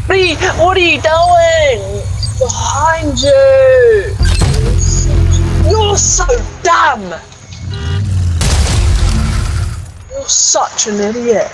What are you doing? Behind you! You're so dumb! You're such an idiot.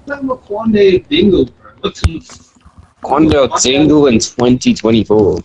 remember Quande Dingle, bro. What's Quandale Dingle in 2024.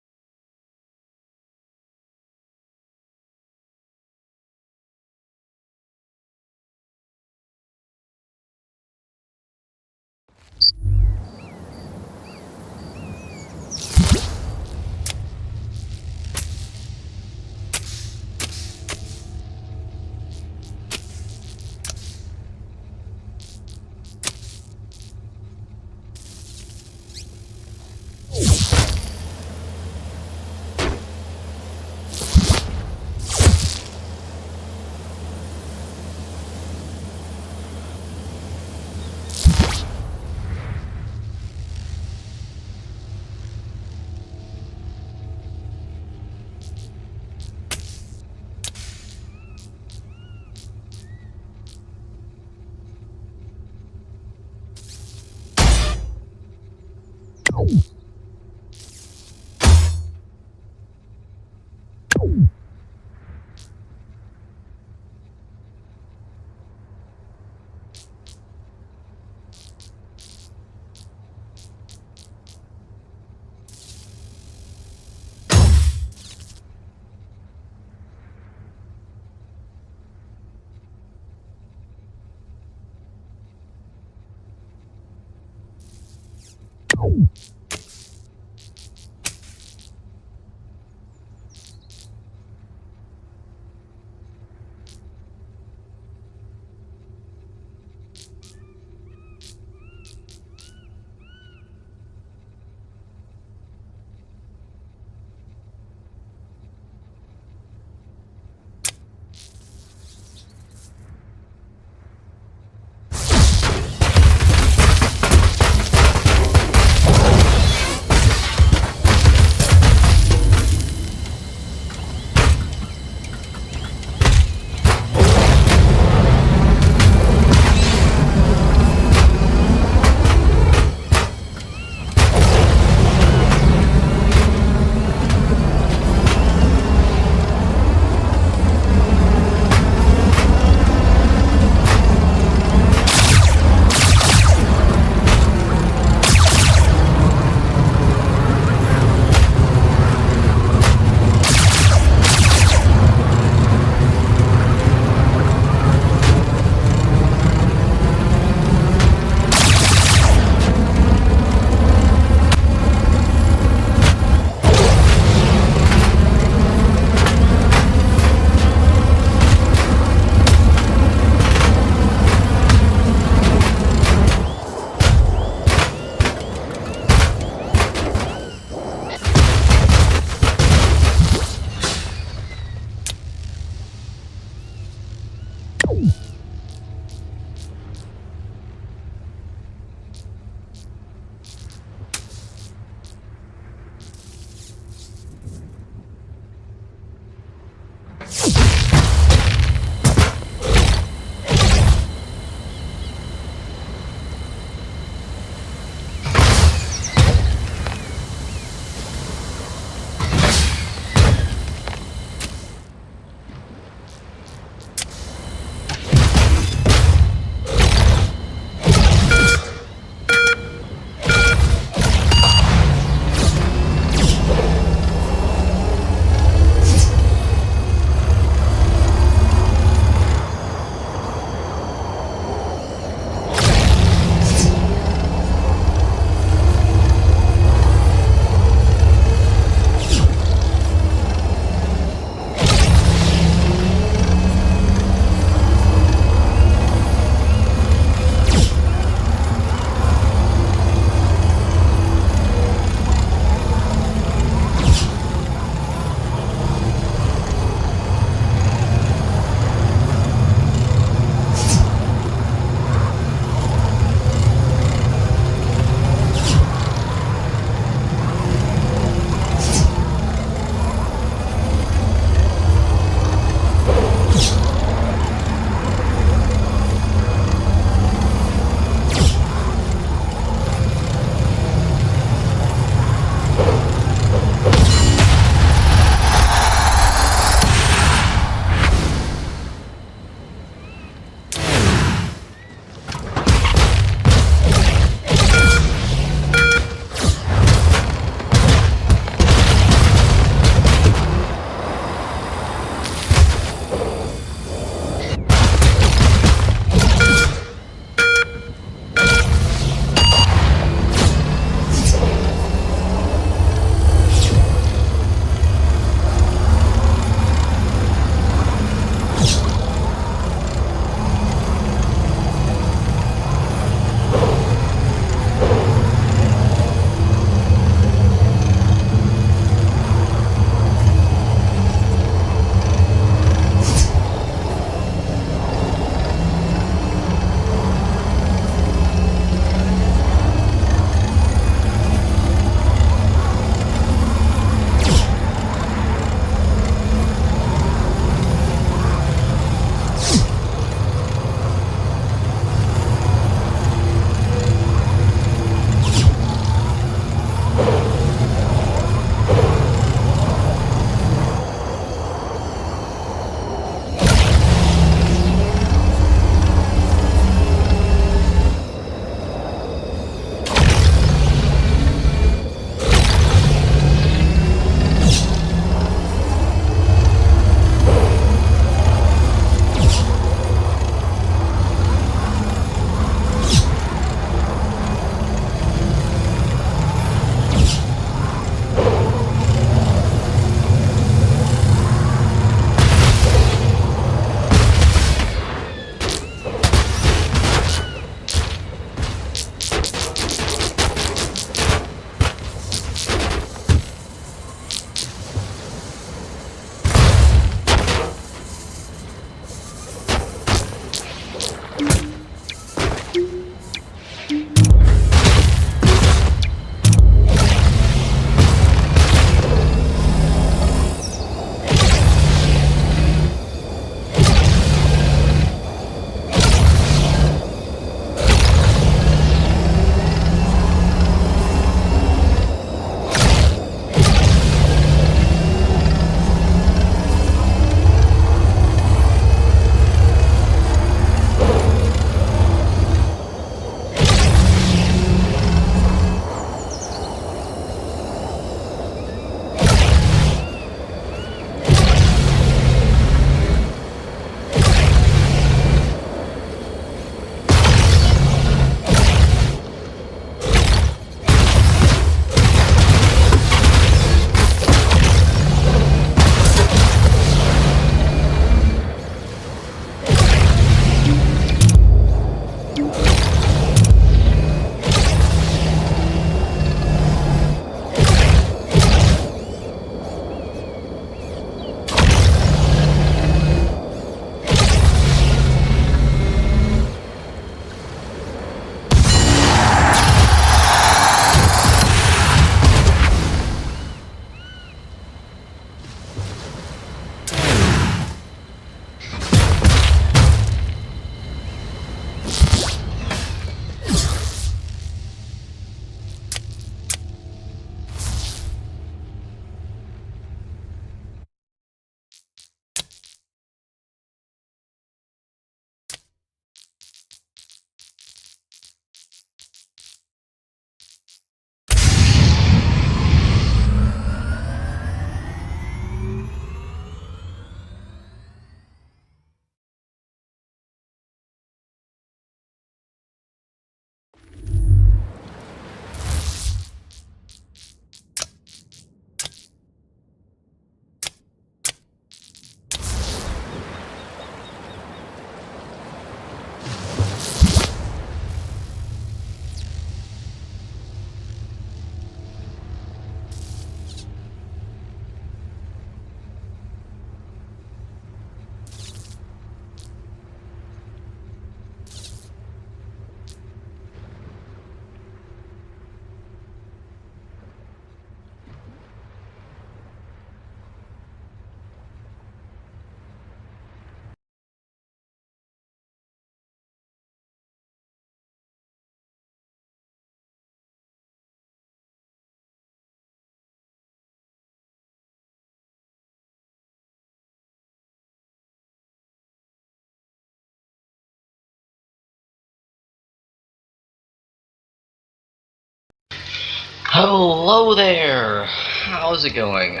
Hello there! How's it going?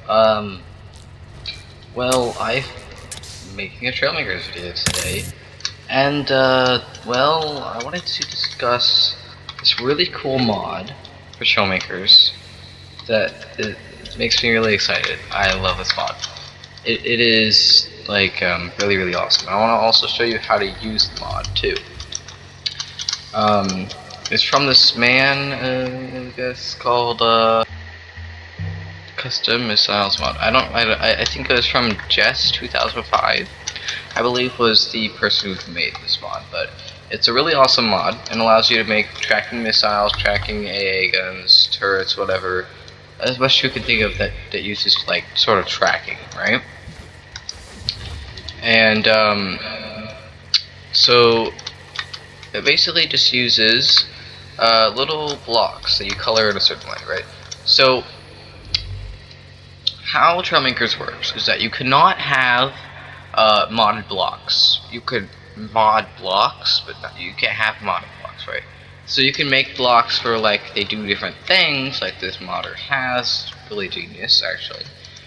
Well, I'm making a Trailmakers video today, and, well, I wanted to discuss this really cool mod for Trailmakers that it makes me really excited. I love this mod. It is, like, really, really awesome. I want to also show you how to use the mod, too. It's from this man, I guess, called, Custom Missiles mod. I think it was from Jess 2005, I believe was the person who made this mod, but it's a really awesome mod and allows you to make tracking missiles, tracking AA guns, turrets, whatever, as much you can think of that uses, like, sort of tracking, right? And, so it basically just uses little blocks that you color in a certain way, right? So how Trailmakers works is that you cannot have modded blocks. You could mod blocks, but you can't have modded blocks, right? So you can make blocks for, like, they do different things, like this modder has. Really genius, actually.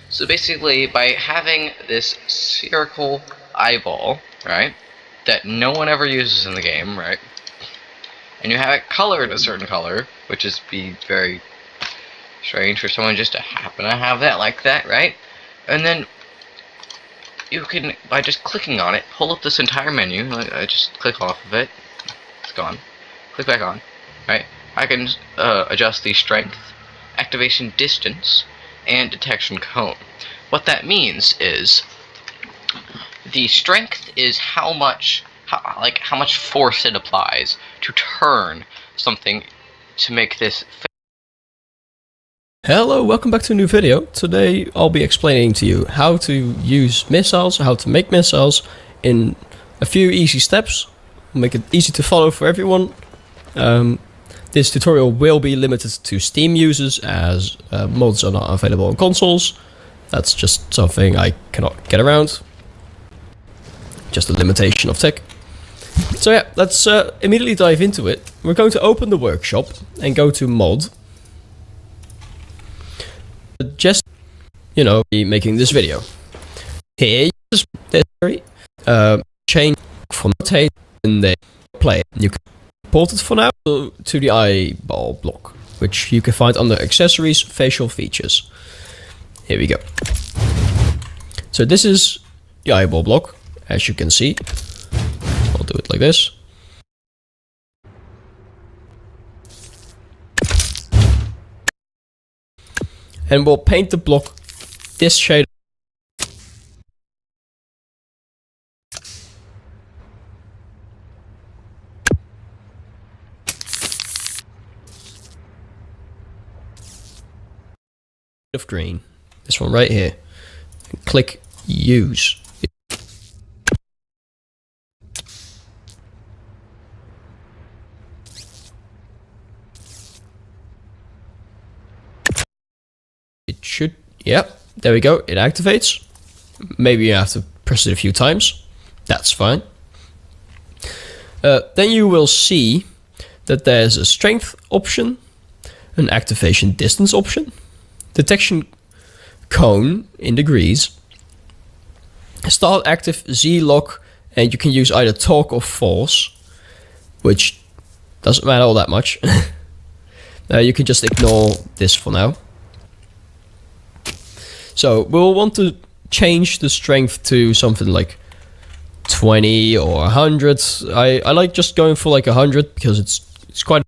So basically, by having this spherical eyeball, right, that no one ever uses in the game, right, and you have it colored a certain color, which is be very strange for someone just to happen to have that like that, right? And then you can, by just clicking on it, pull up this entire menu. I just click off of it, it's gone. Click back on, right? I can adjust the strength, activation distance, and detection cone. What that means is the strength is how much force it applies to turn something to make this. Hello, welcome back to a new video. Today I'll be explaining to you how to use missiles, how to make missiles in a few easy steps. Make it easy to follow for everyone. This tutorial will be limited to Steam users as mods are not available on consoles. That's just something I cannot get around. Just a limitation of tech. So yeah, let's immediately dive into it. We're going to open the workshop and go to mod. Just, you know, be making this video. Here, just change for notate and then play. You can import it for now to the eyeball block, which you can find under accessories, facial features. Here we go. So this is the eyeball block, as you can see. I'll do it like this. And we'll paint the block this shade of green. This one right here. And click use. It should, yep, there we go, it activates. Maybe you have to press it a few times. That's fine. Then you will see that there's a strength option, an activation distance option, detection cone in degrees, start active Z lock, and you can use either torque or force, which doesn't matter all that much. You can just ignore this for now. So we'll want to change the strength to something like 20 or 100. I like just going for like 100 because it's quite.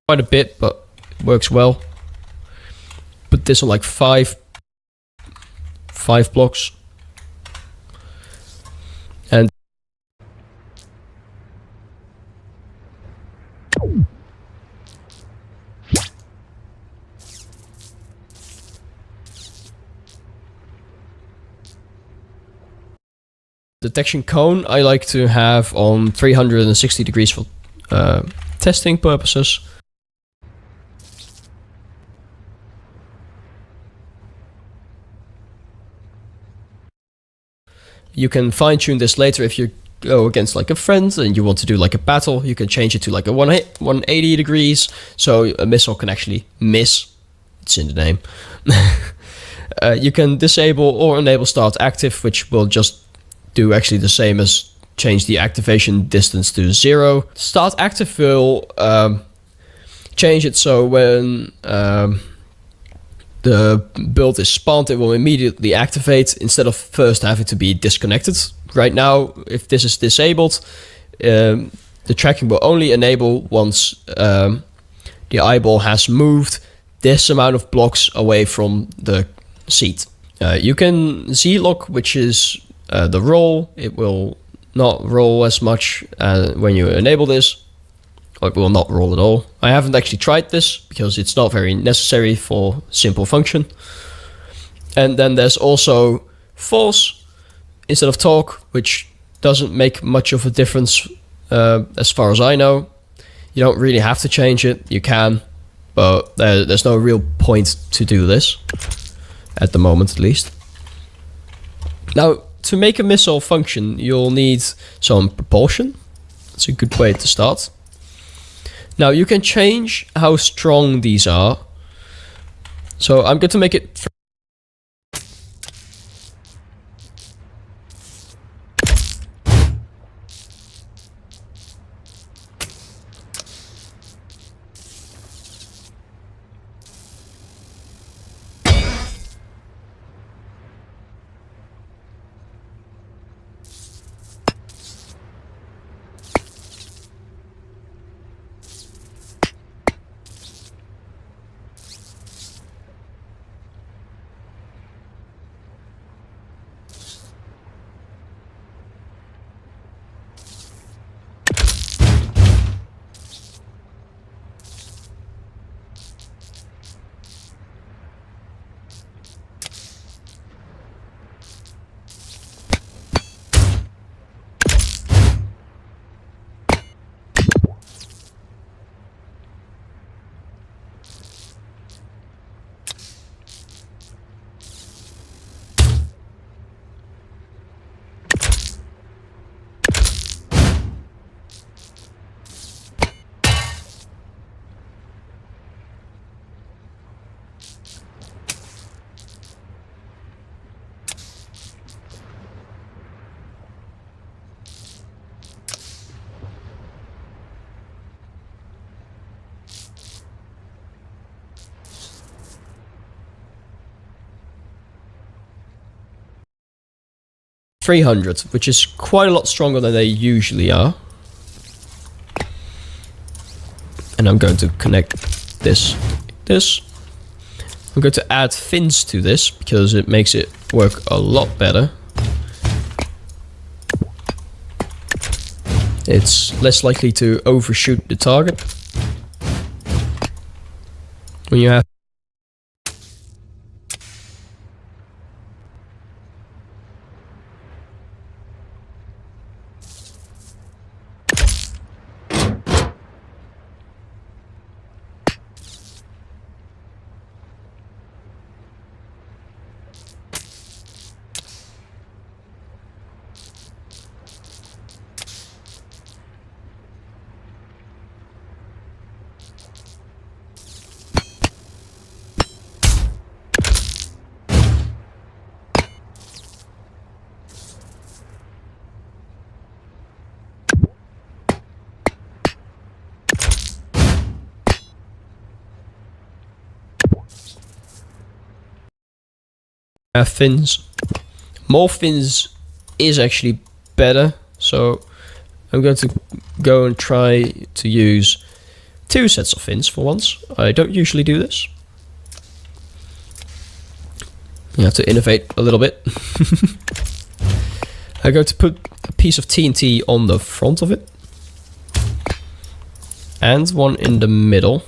Quite a bit, but it works well. Put this on like five blocks, and Detection cone I like to have on 360 degrees for testing purposes. You can fine tune this later if you go against like a friend and you want to do like a battle. You can change it to like a 180 degrees so a missile can actually miss. It's in the name. You can disable or enable start active, which will just do actually the same as change the activation distance to 0. Start active will change it so when the build is spawned, it will immediately activate instead of first having to be disconnected. Right now, if this is disabled, the tracking will only enable once the eyeball has moved this amount of blocks away from the seat. You can Z-lock, which is the roll. It will not roll as much when you enable this. Or it will not roll at all. I haven't actually tried this because it's not very necessary for simple function. And then there's also force instead of talk, which doesn't make much of a difference as far as I know. You don't really have to change it. You can, but there's no real point to do this at the moment, at least. Now, to make a missile function, you'll need some propulsion. It's a good way to start. Now, you can change how strong these are. So I'm going to make it... .300, which is quite a lot stronger than they usually are. And I'm going to connect this. I'm going to add fins to this because it makes it work a lot better. It's less likely to overshoot the target when you have fins. More fins is actually better, so I'm going to go and try to use 2 sets of fins for once. I don't usually do this. You have to innovate a little bit. I'm going to put a piece of TNT on the front of it and one in the middle.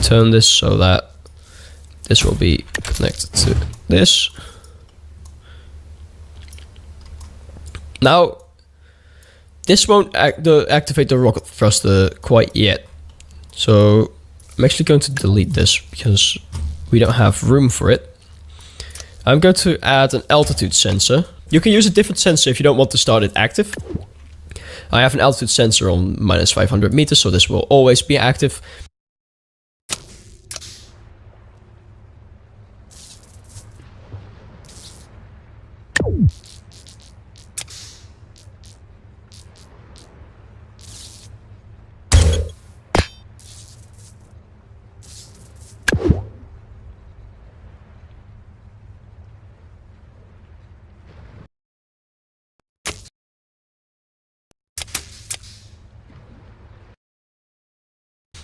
turn this so that this will be connected to this. Now, this won't activate the rocket thruster quite yet. So I'm actually going to delete this because we don't have room for it. I'm going to add an altitude sensor. You can use a different sensor if you don't want to start it active. I have an altitude sensor on minus 500 meters, so this will always be active.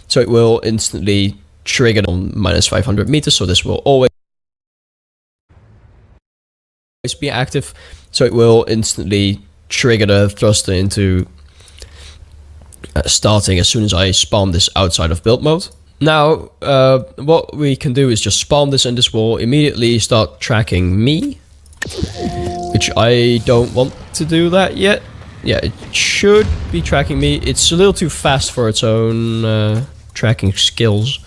So it will instantly trigger on minus 500 meters, so this will always be active. So it will instantly trigger the thruster into starting as soon as I spawn this outside of build mode. Now, what we can do is just spawn this, and this will immediately start tracking me, which I don't want to do that yet. Yeah, it should be tracking me. It's a little too fast for its own tracking skills.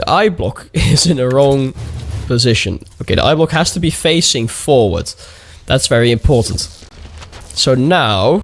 the eye block is in the wrong position. Okay, the eye block has to be facing forward. That's very important. So now...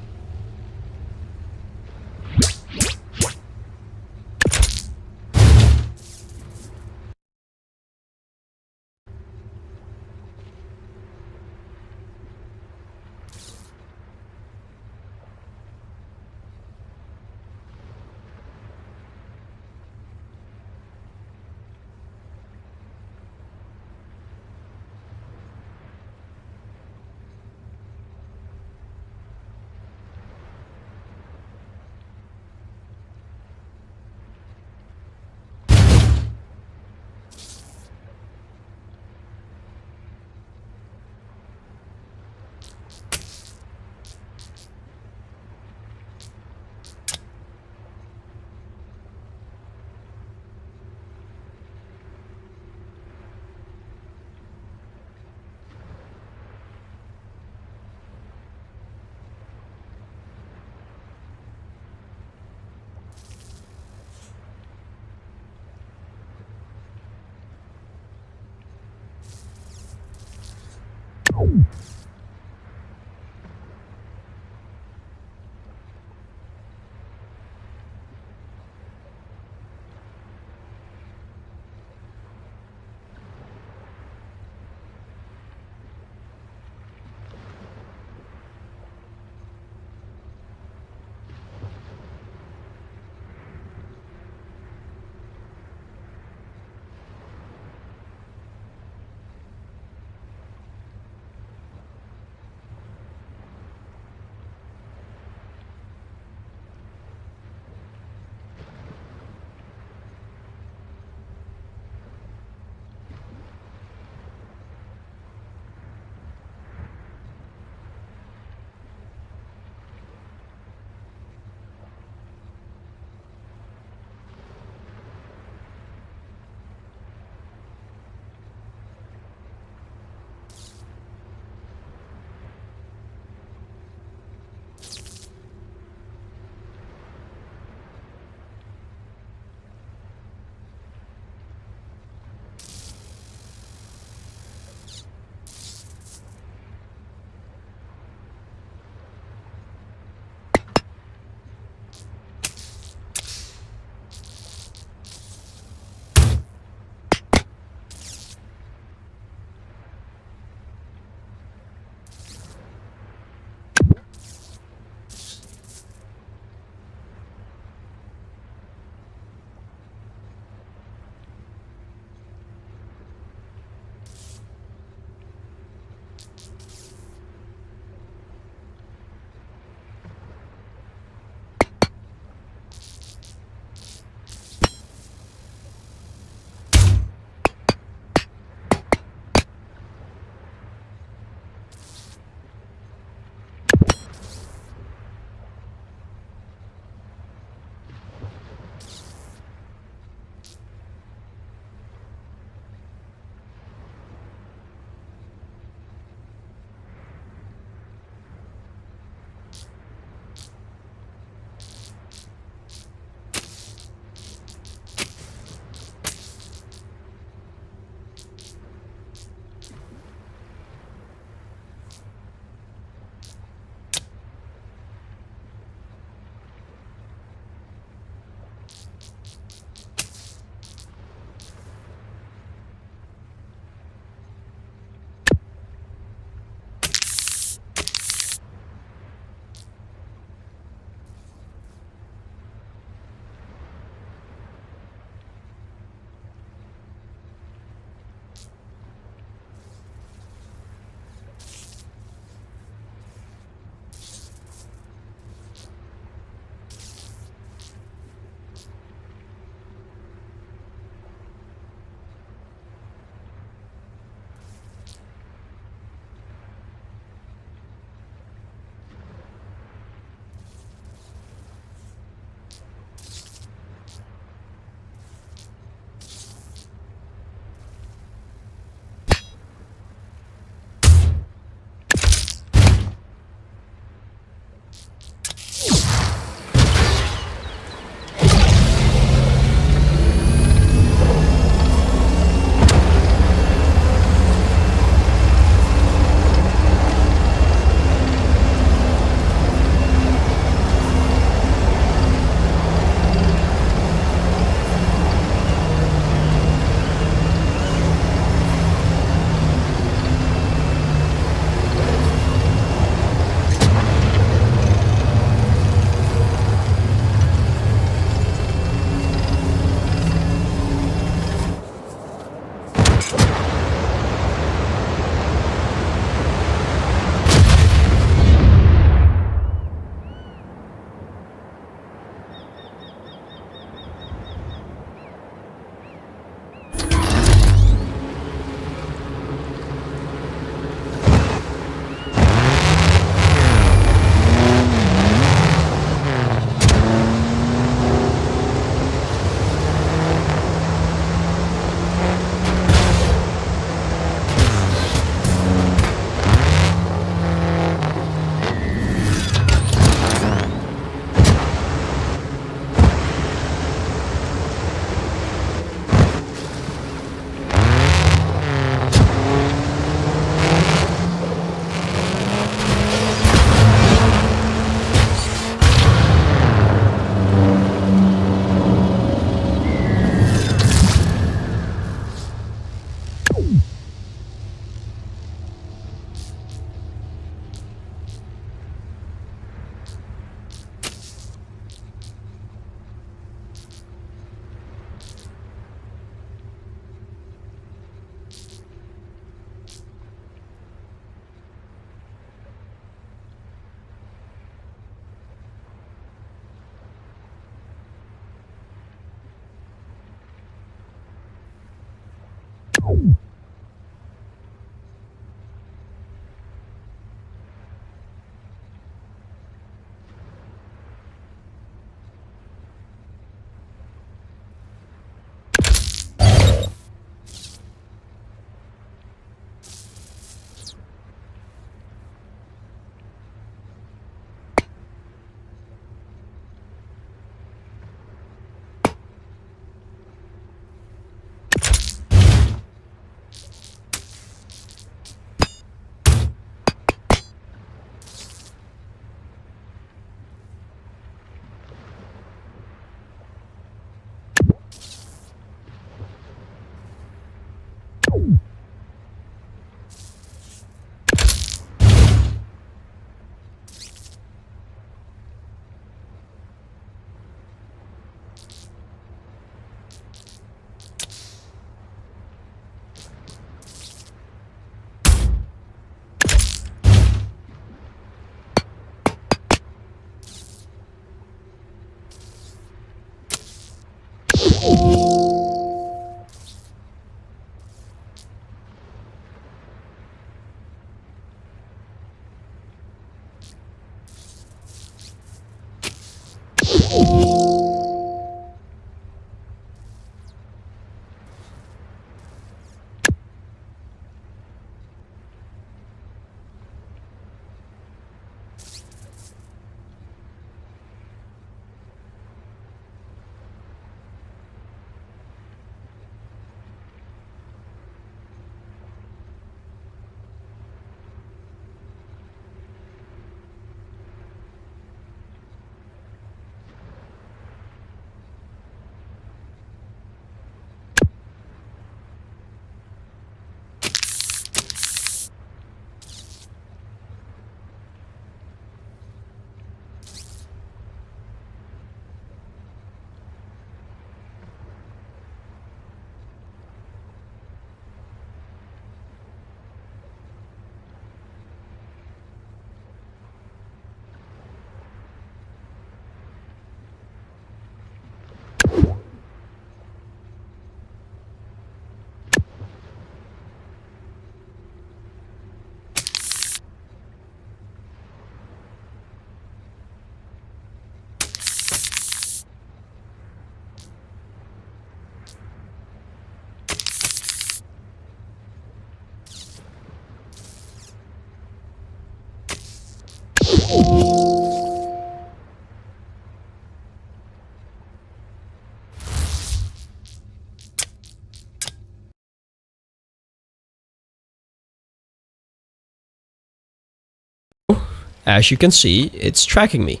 As you can see, it's tracking me.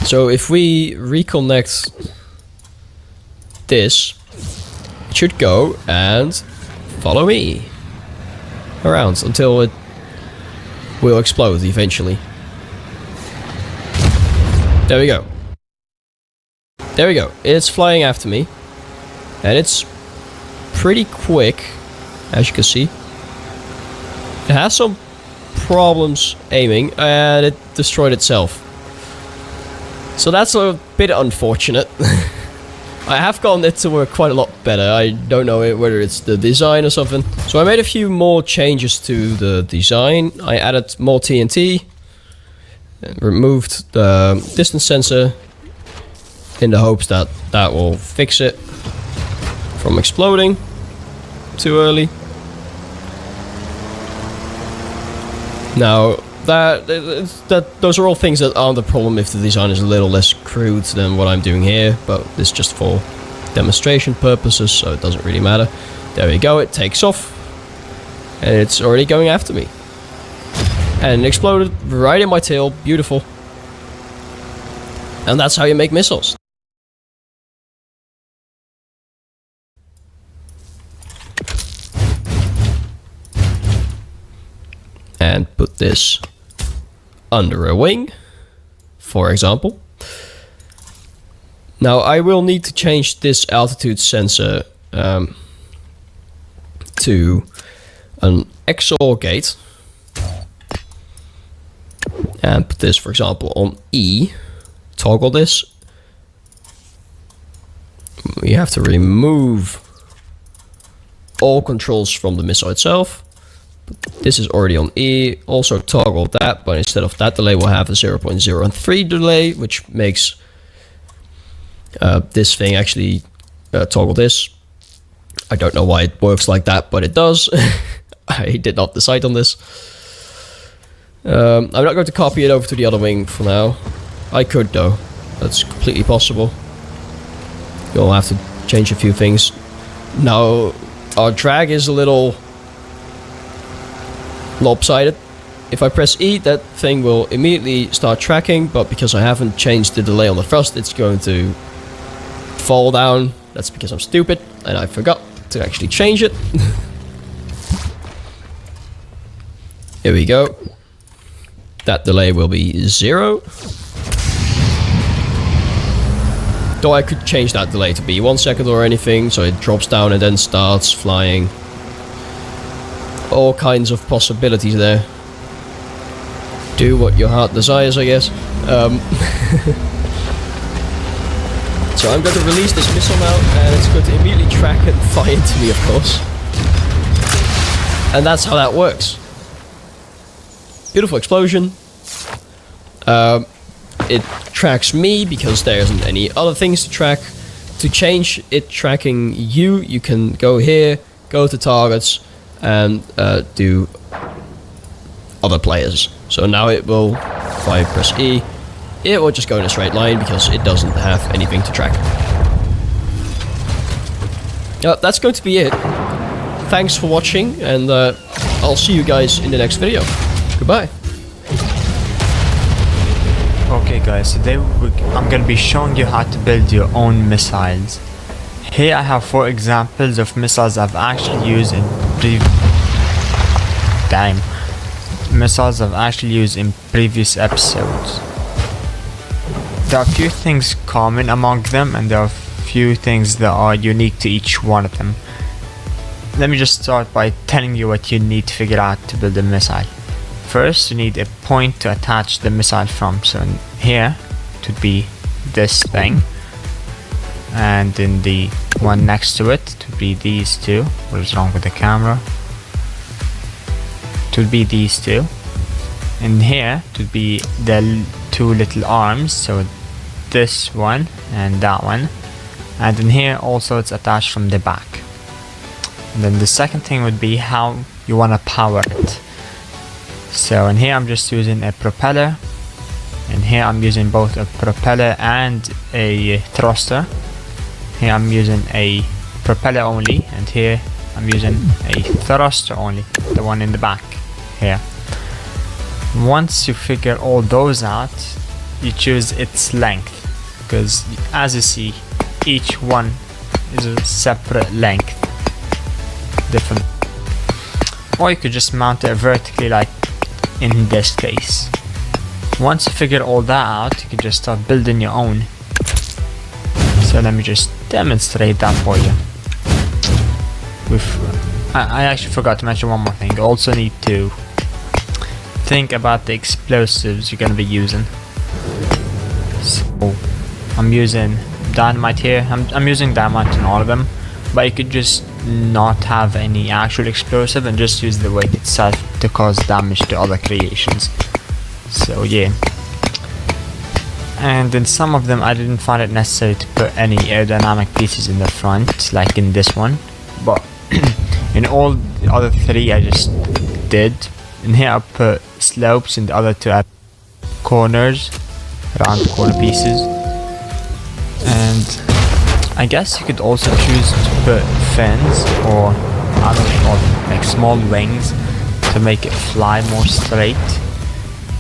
So if we reconnect this, it should go and follow me around until it will explode eventually. There we go. There we go. It's flying after me. And it's pretty quick, as you can see. It has some problems aiming, and it destroyed itself. So that's a bit unfortunate. I have gotten it to work quite a lot better. I don't know whether it's the design or something. So I made a few more changes to the design. I added more TNT, removed the distance sensor in the hopes that that will fix it from exploding too early. Now, those are all things that aren't a problem if the design is a little less crude than what I'm doing here, but it's just for demonstration purposes, so it doesn't really matter. There we go, it takes off, and it's already going after me. And it exploded right in my tail, beautiful. And that's how you make missiles. And put this under a wing, for example. Now I will need to change this altitude sensor to an XOR gate, and put this, for example, on E. Toggle this. we have to remove all controls from the missile itself. This is already on E. Also toggle that, but instead of that delay, we'll have a 0.03 delay, which makes this thing actually toggle this. I don't know why it works like that, but it does. I did not decide on this. I'm not going to copy it over to the other wing for now. I could though. That's completely possible. You'll have to change a few things. Now, our drag is a little lopsided. If I press E, that thing will immediately start tracking, but because I haven't changed the delay on the thrust, it's going to fall down. That's because I'm stupid and I forgot to actually change it. Here we go. That delay will be 0. Though I could change that delay to be 1 second or anything, so it drops down and then starts flying. All kinds of possibilities there. Do what your heart desires, I guess. So I'm going to release this missile now, and it's going to immediately track and fire into me, of course. And that's how that works. Beautiful explosion. It tracks me because there isn't any other things to track. To change it tracking you, you can go here, go to targets, and do other players. So now it will, if I press E, it will just go in a straight line because it doesn't have anything to track. That's going to be it. Thanks for watching, and I'll see you guys in the next video. Goodbye. Okay guys, today I'm going to be showing you how to build your own missiles. Here I have 4 examples of missiles I've actually used in previous episodes. There are a few things common among them, and there are a few things that are unique to each one of them. Let me just start by telling you what you need to figure out to build a missile. First, you need a point to attach the missile from. So in here, it would be this thing, and in the one next to it, it would be these two. What is wrong with the camera? It would be these two. In here, it would be the 2 little arms. So this one and that one. And in here, also, it's attached from the back. And then the second thing would be how you want to power it. So in here I'm just using a propeller. In here I'm using both a propeller and a thruster. Here I'm using a propeller only, and here I'm using a thruster only, the one in the back here. Once you figure all those out, you choose its length, because as you see, each one is a separate length, different. Or you could just mount it vertically, like in this case. Once you figure all that out, you can just start building your own. So let me just demonstrate that for you. I actually forgot to mention one more thing. You also need to think about the explosives you're gonna be using. So I'm using dynamite here. I'm using dynamite in all of them, but you could just not have any actual explosive and just use the weight itself to cause damage to other creations. So yeah. And in some of them I didn't find it necessary to put any aerodynamic pieces in the front, like in this one, but in all the other 3 I just did. In here I put slopes, and the other 2 I put corners, round corner pieces. And I guess you could also choose to put fins, or I don't know, like small wings to make it fly more straight.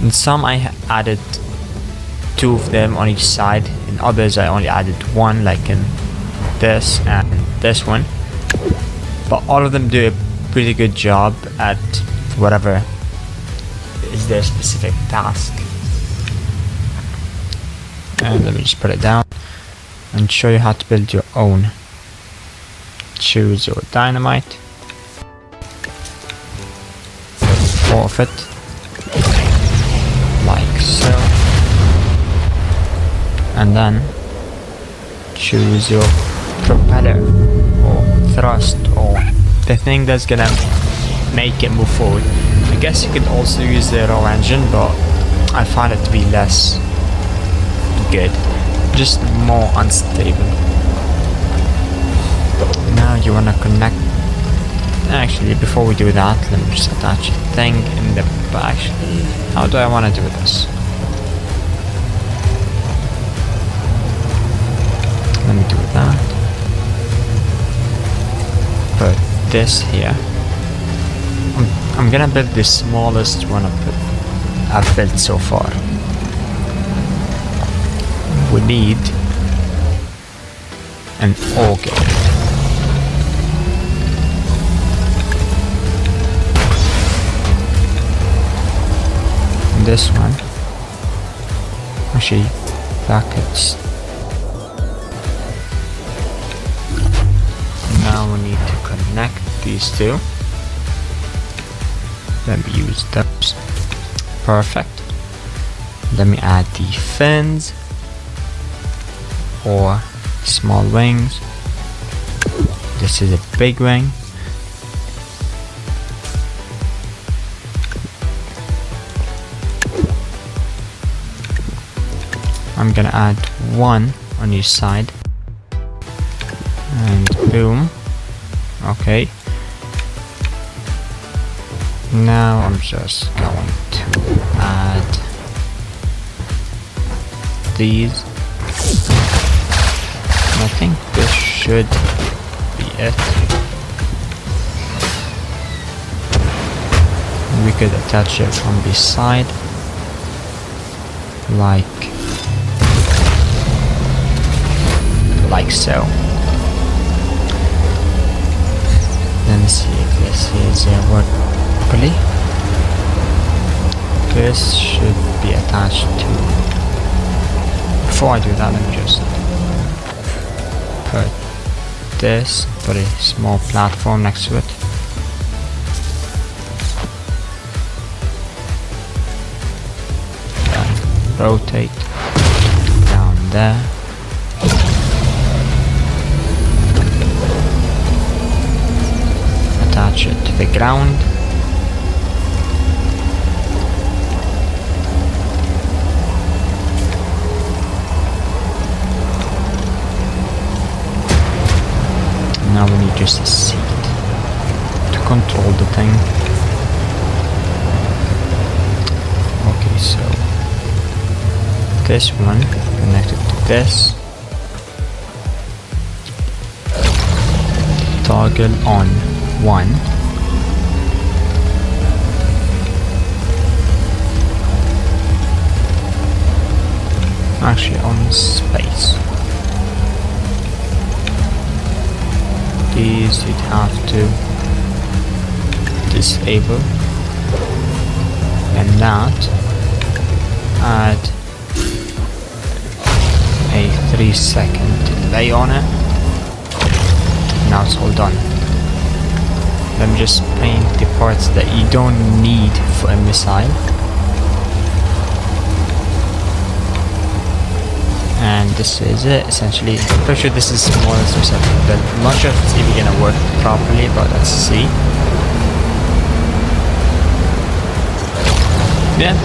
In some I added 2 of them on each side, in others I only added 1, like in this and this one. But all of them do a pretty good job at whatever is their specific task. And let me just put it down and show you how to build your own. Choose your dynamite, 4 of it, like so, and then choose your propeller or thrust or the thing that's gonna make it move forward. I guess you could also use the raw engine, but I find it to be less good, just more unstable. Now you wanna connect. Actually, before we do that, let me just attach a thing in the back. How do I wanna do this? Let me do that. Put this here. I'm gonna build the smallest one I've built so far. We need an auger. This one, actually, brackets. Now we need to connect these two. Let me use those. Perfect. Let me add the fins or small wings. This is a big wing. I'm gonna add one on each side. And boom. Okay. Now I'm just going to add these. I think this should be it. We could attach it from the side, like so. Let me see if this is work properly. This should be attached to. Before I do that, let me just put a small platform next to it. Then rotate down there. Attach it to the ground. Now we need just a seat to control the thing. Okay, so this one connected to this. Toggle on 1. Actually on space. These you'd have to disable, and that add a 3-second delay on it. Now it's all done. Let me just paint the parts that you don't need for a missile. And this is it, essentially. I'm pretty sure this is more than something, but I'm not sure if it's even gonna work properly, but let's see. Yeah,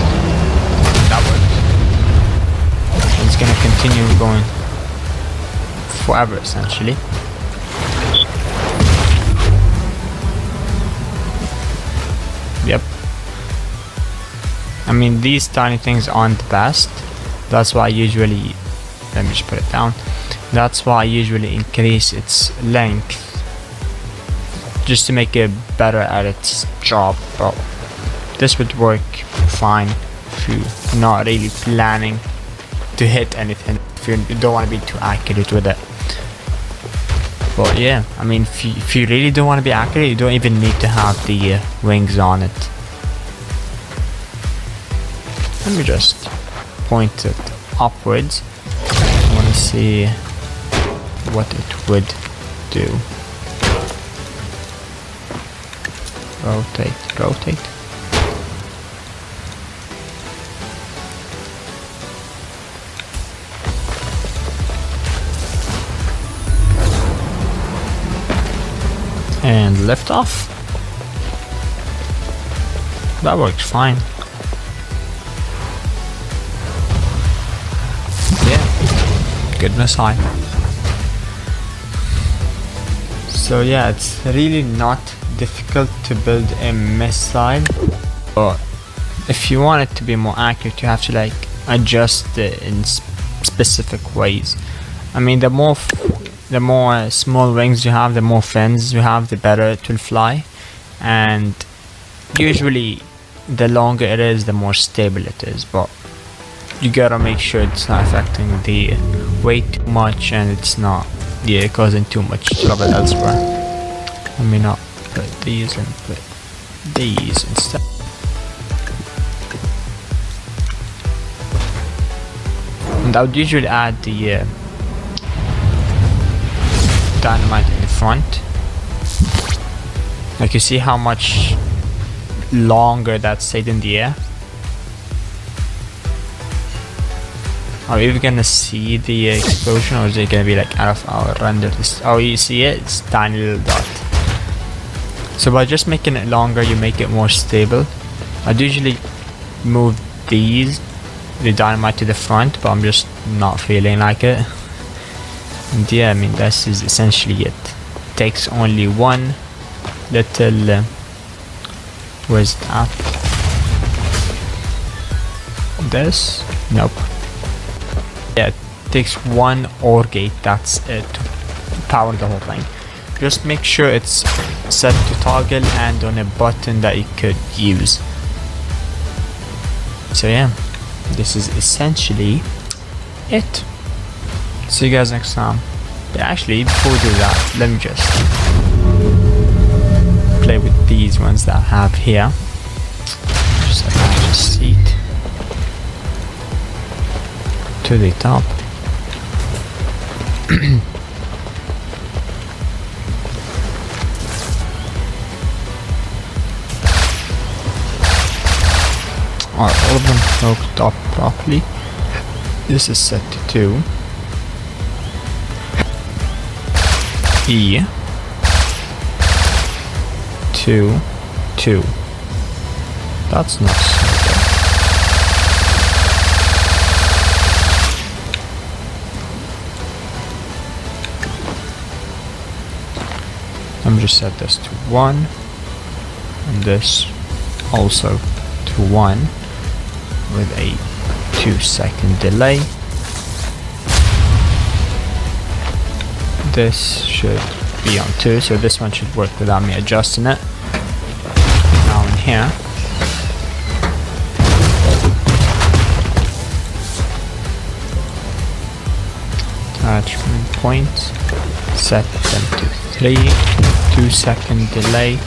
that works. It's gonna continue going forever, essentially. Yep. I mean, these tiny things aren't the best. That's why I usually, let me just put it down. That's why I usually increase its length, just to make it better at its job. But this would work fine if you're not really planning to hit anything, if you don't want to be too accurate with it. But yeah, I mean, if you really don't want to be accurate, you don't even need to have the wings on it. Let me just point it upwards. I want to see what it would do. Rotate, rotate. And lift off. That works fine. Yeah, good missile. So yeah, it's really not difficult to build a missile, but if you want it to be more accurate, you have to like adjust it in specific ways. I mean, the more small wings you have, the more fins you have, the better it will fly, and usually the longer it is, the more stable it is, but you gotta make sure it's not affecting the weight too much and it's not causing too much trouble elsewhere. Let me not put these and put these instead. And I would usually add the dynamite in the front. Like, you see how much longer that stayed in the air? Are we even gonna see the explosion, or is it gonna be like out of our render? Oh, you see it? It's tiny little dot. So by just making it longer, you make it more stable. I'd usually move the dynamite to the front, but I'm just not feeling like it. And yeah, I mean, this is essentially it. It takes only one little where's that? This? Nope. Yeah, it takes one OR gate, that's it, to power the whole thing. Just make sure it's set to toggle and on a button that you could use. So yeah, this is essentially it. See you guys next time. Yeah, actually, before we do that, let me just play with these ones that I have here. Just attach a seat to the top. Alright, all of them hooked up properly. This is set to 2. E 2 2. That's not so good. Let me just set this to 1 and this also to 1 with a 2-second delay. This should be on 2, so this one should work without me adjusting it. Now in here, attachment points, set them to 3, 2-second delay,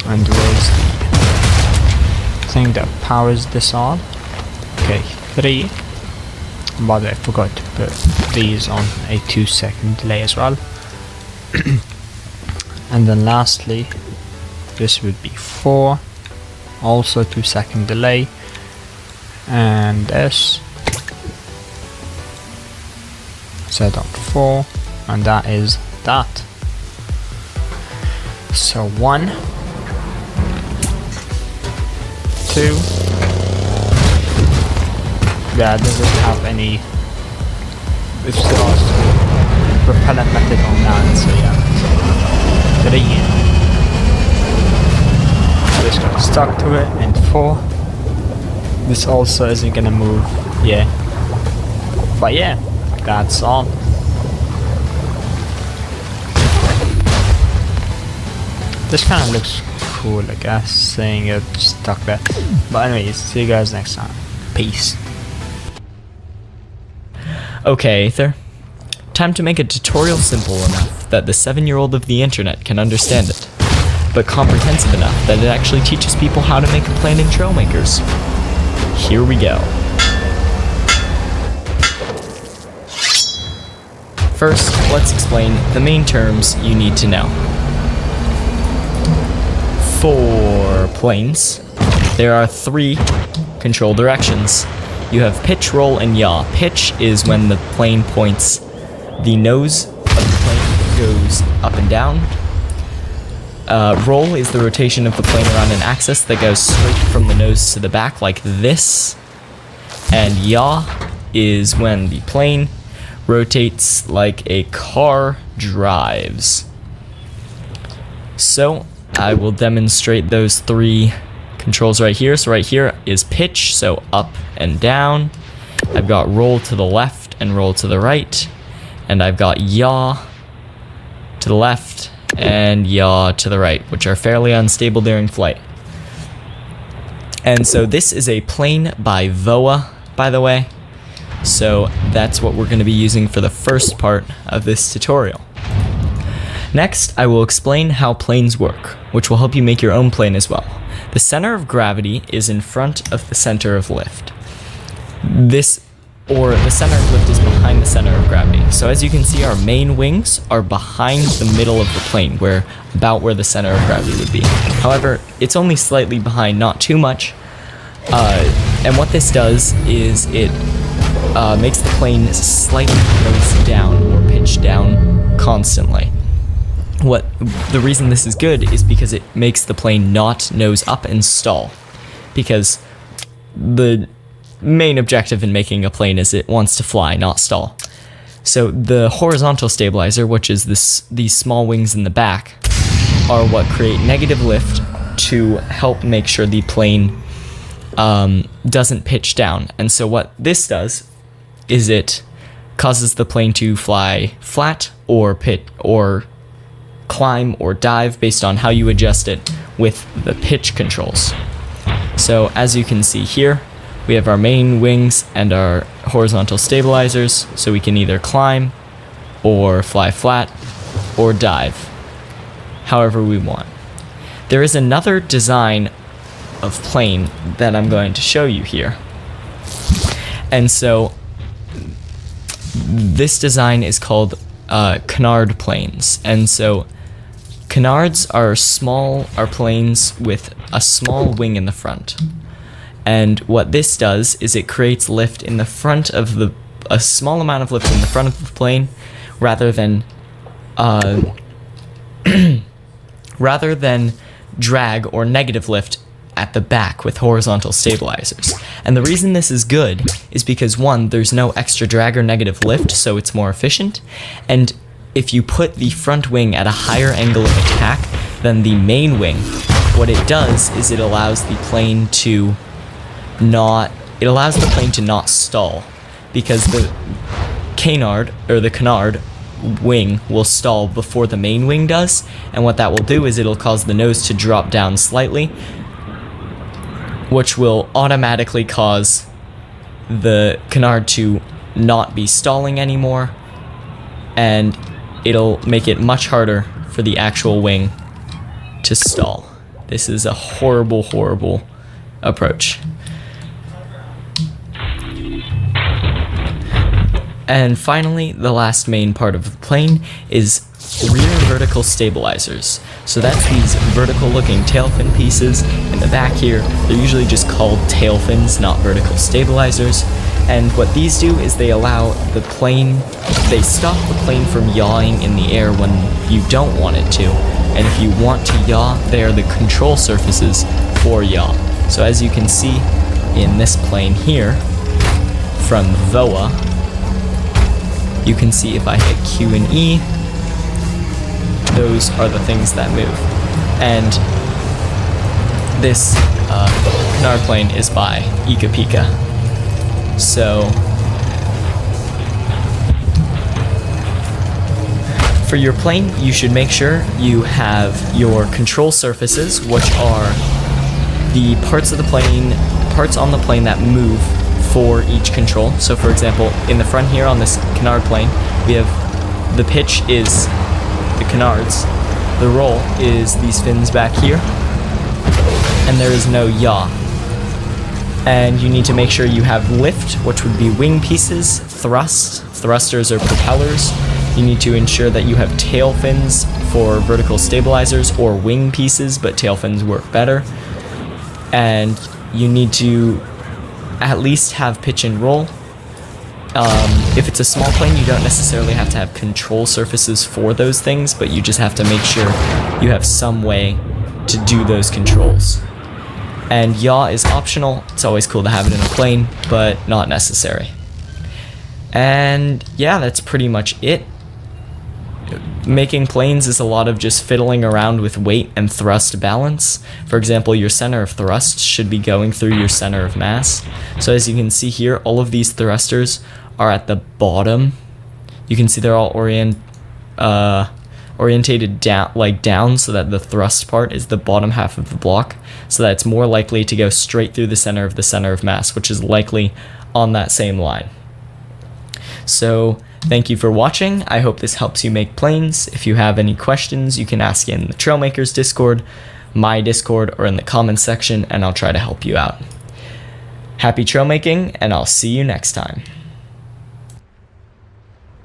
and where's the thing that powers this on? Okay, 3. By the way, I forgot to put these on a 2-second delay as well. And then lastly, this would be 4, also 2-second delay, and this set up 4, and that is that. So 1, 2. Yeah, it doesn't have any. It's lost propellant method on that, so yeah. 3. Just got stuck to it, and 4. This also isn't gonna move, yeah. But yeah, that's all. This kind of looks cool, I guess, saying it stuck there. But anyways, see you guys next time. Peace. Okay, Aether. Time to make a tutorial simple enough that the 7-year-old of the internet can understand it, but comprehensive enough that it actually teaches people how to make a plan in Trailmakers. Here we go. First, let's explain the main terms you need to know. For planes, there are 3 control directions. You have pitch, roll, and yaw. Pitch is when the plane points the nose of the plane goes up and down. Roll is the rotation of the plane around an axis that goes straight from the nose to the back like this. And yaw is when the plane rotates like a car drives. So I will demonstrate those 3 controls right here. So right here is pitch, so up and down. I've got roll to the left and roll to the right. And I've got yaw to the left and yaw to the right, which are fairly unstable during flight. And so this is a plane by VOA, by the way. So that's what we're going to be using for the first part of this tutorial. Next, I will explain how planes work, which will help you make your own plane as well. The center of gravity is in front of the center of lift. The center of lift is behind the center of gravity. So as you can see, our main wings are behind the middle of the plane, about where the center of gravity would be. However, it's only slightly behind, not too much. And what this does is it makes the plane slightly nose down or pitch down constantly. The reason this is good is because it makes the plane not nose up and stall. Because the main objective in making a plane is it wants to fly, not stall. So the horizontal stabilizer, which is these small wings in the back, are what create negative lift to help make sure the plane doesn't pitch down. And so what this does is it causes the plane to fly flat or climb or dive based on how you adjust it with the pitch controls. So as you can see here, we have our main wings and our horizontal stabilizers, so we can either climb or fly flat or dive, however we want. There is another design of plane that I'm going to show you here. And so this design is called canard planes. And so canards are planes with a small wing in the front. And what this does is it creates lift in the front of a small amount of lift in the front of the plane, rather than drag or negative lift at the back with horizontal stabilizers. And the reason this is good is because, one, there's no extra drag or negative lift, so it's more efficient. And if you put the front wing at a higher angle of attack than the main wing, what it does is it allows the plane to not stall, because the canard wing will stall before the main wing does, and what that will do is it'll cause the nose to drop down slightly, which will automatically cause the canard to not be stalling anymore, and it'll make it much harder for the actual wing to stall. This is a horrible, horrible approach. And finally, the last main part of the plane is rear vertical stabilizers. So that's these vertical looking tail fin pieces in the back here. They're usually just called tail fins, not vertical stabilizers. And what these do is they stop the plane from yawing in the air when you don't want it to. And if you want to yaw, they are the control surfaces for yaw. So as you can see in this plane here, from VOA, you can see if I hit Q and E, those are the things that move. And this canard plane is by Ika Pika. So for your plane, you should make sure you have your control surfaces, which are the parts on the plane that move for each control. So for example, in the front here on this canard plane, we have the pitch is the canards, the roll is these fins back here, and there is no yaw. And you need to make sure you have lift, which would be wing pieces, thrusters or propellers. You need to ensure that you have tail fins for vertical stabilizers, or wing pieces, but tail fins work better. And you need to at least have pitch and roll. If it's a small plane, you don't necessarily have to have control surfaces for those things, but you just have to make sure you have some way to do those controls. And yaw is optional. It's always cool to have it in a plane, but not necessary. And yeah, that's pretty much it. Making planes is a lot of just fiddling around with weight and thrust balance. For example, your center of thrust should be going through your center of mass. So as you can see here, all of these thrusters are at the bottom. You can see they're all orientated down so that the thrust part is the bottom half of the block, so that it's more likely to go straight through the center of mass, which is likely on that same line. So thank you for watching. I hope this helps you make planes. If you have any questions, you can ask in the Trailmakers Discord, my Discord, or in the comments section, and I'll try to help you out. Happy trail making, and I'll see you next time.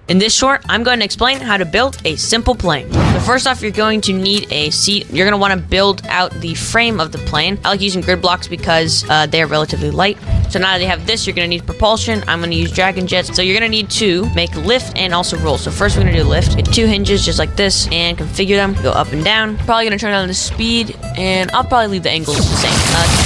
In this short, I'm going to explain how to build a simple plane. So first off, you're going to need a seat. You're going to want to build out the frame of the plane. I like using grid blocks because they're relatively light. So now that you have this, you're going to need propulsion. I'm going to use dragon jets. So you're going to need to make lift and also roll. So first we're going to do lift. Get 2 hinges just like this and configure them. Go up and down. Probably going to turn down the speed, and I'll probably leave the angles the same.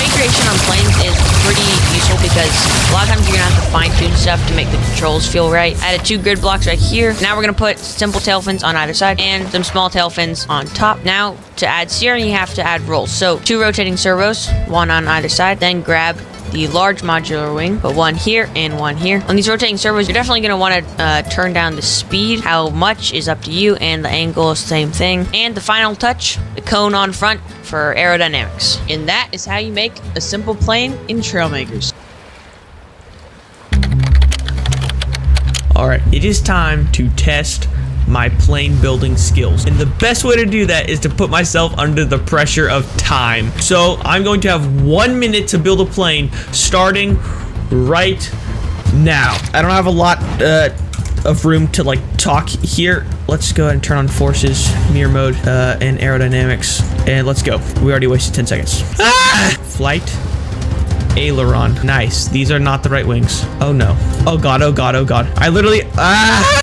Configuration on planes is pretty useful because a lot of times you're going to have to fine tune stuff to make the controls feel right. I added 2 grid blocks right here. Now we're going to put simple tail fins on either side and some small tail fins on top. Now to add steering, you have to add rolls. So 2 rotating servos, 1 on either side. Then grab the large modular wing, put 1 here and 1 here. On these rotating servos, you're definitely going to want to turn down the speed. How much is up to you, and the angle, same thing. And the final touch, the cone on front for aerodynamics. And that is how you make a simple plane in Trailmakers. Alright, it is time to test my plane building skills. And the best way to do that is to put myself under the pressure of time. So I'm going to have 1 minute to build a plane starting right now. I don't have a lot of room to like talk here. Let's go ahead and turn on forces, mirror mode, and aerodynamics. And let's go. We already wasted 10 seconds. Ah! Flight. Aileron. Nice. These are not the right wings. Oh no. Oh god, oh god, oh god. I literally... Ah!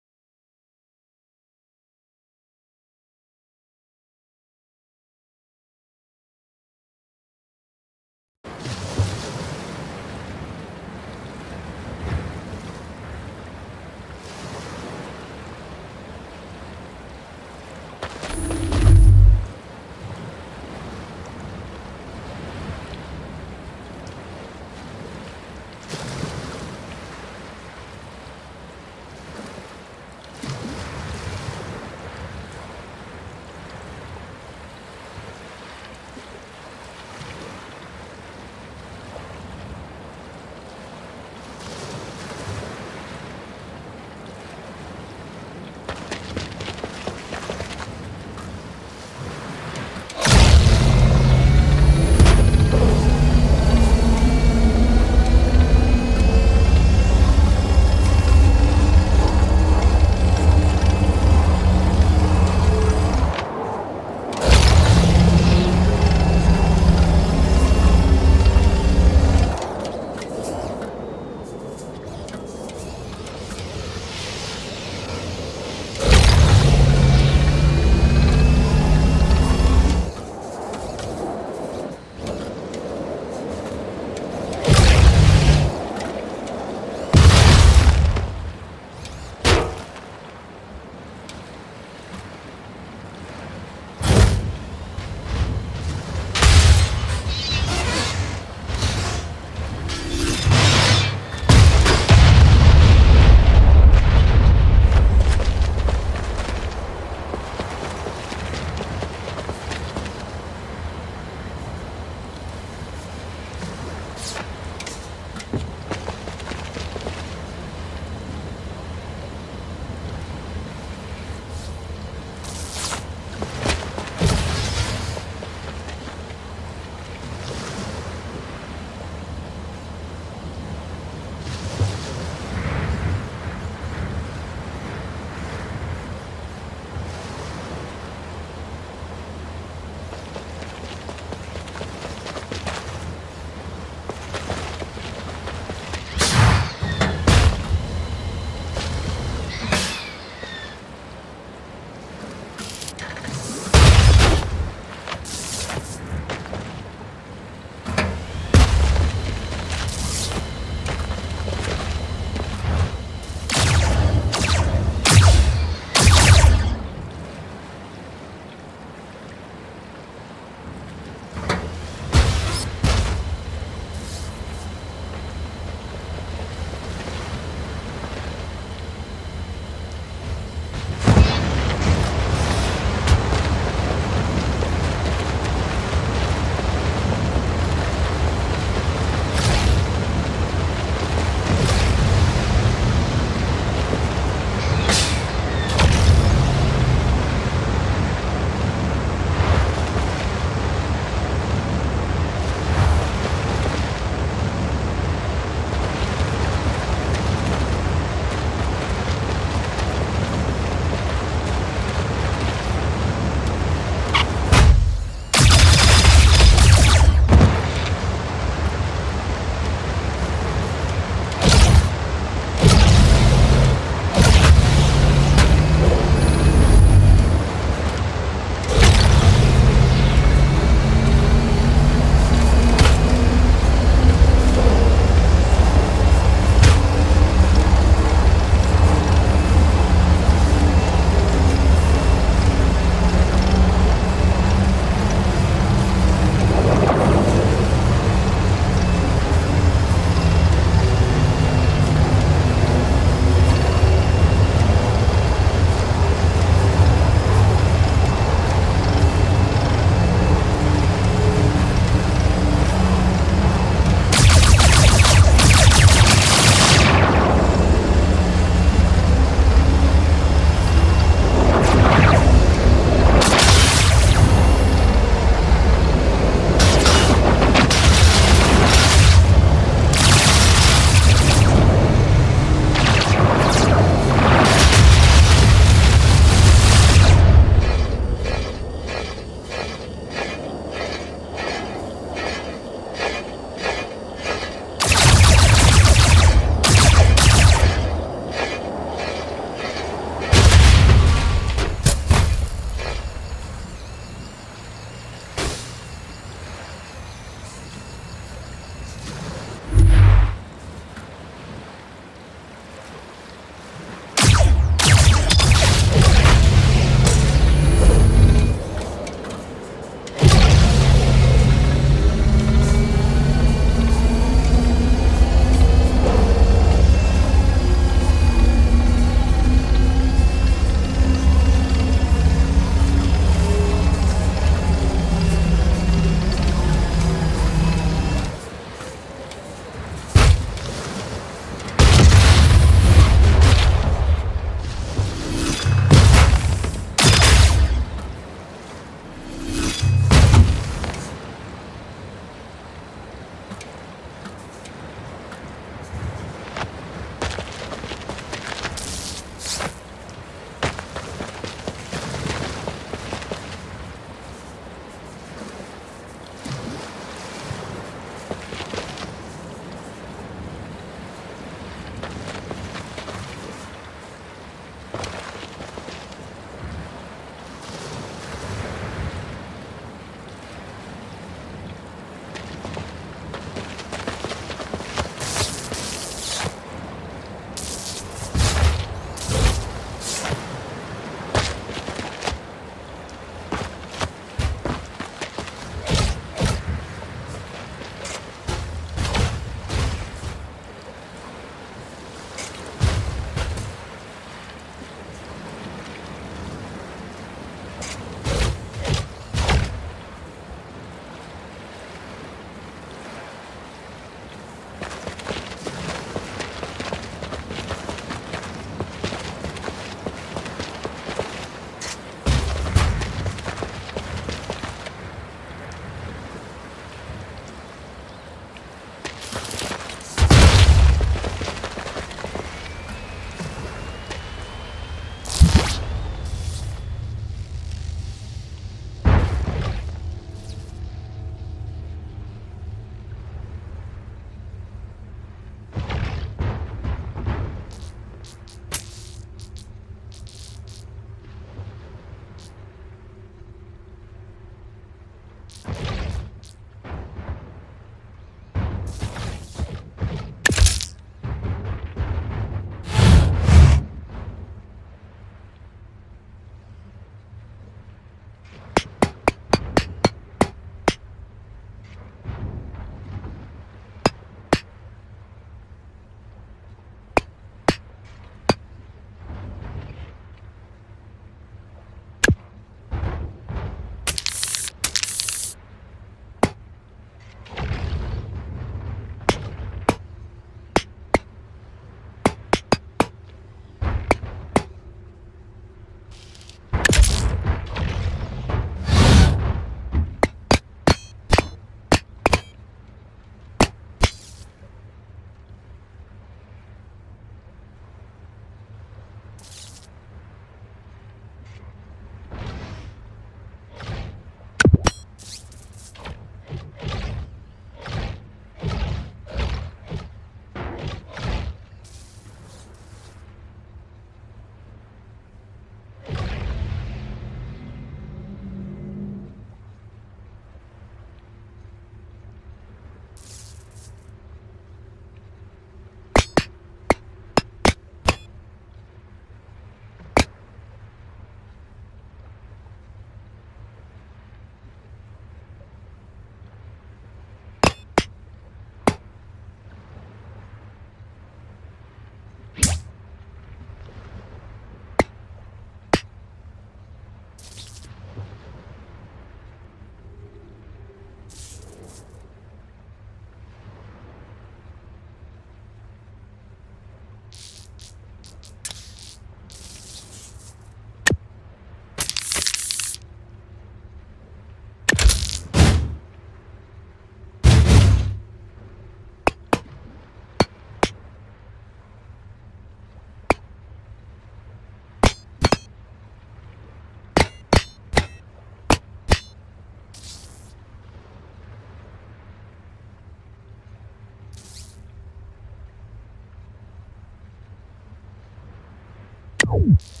Bye.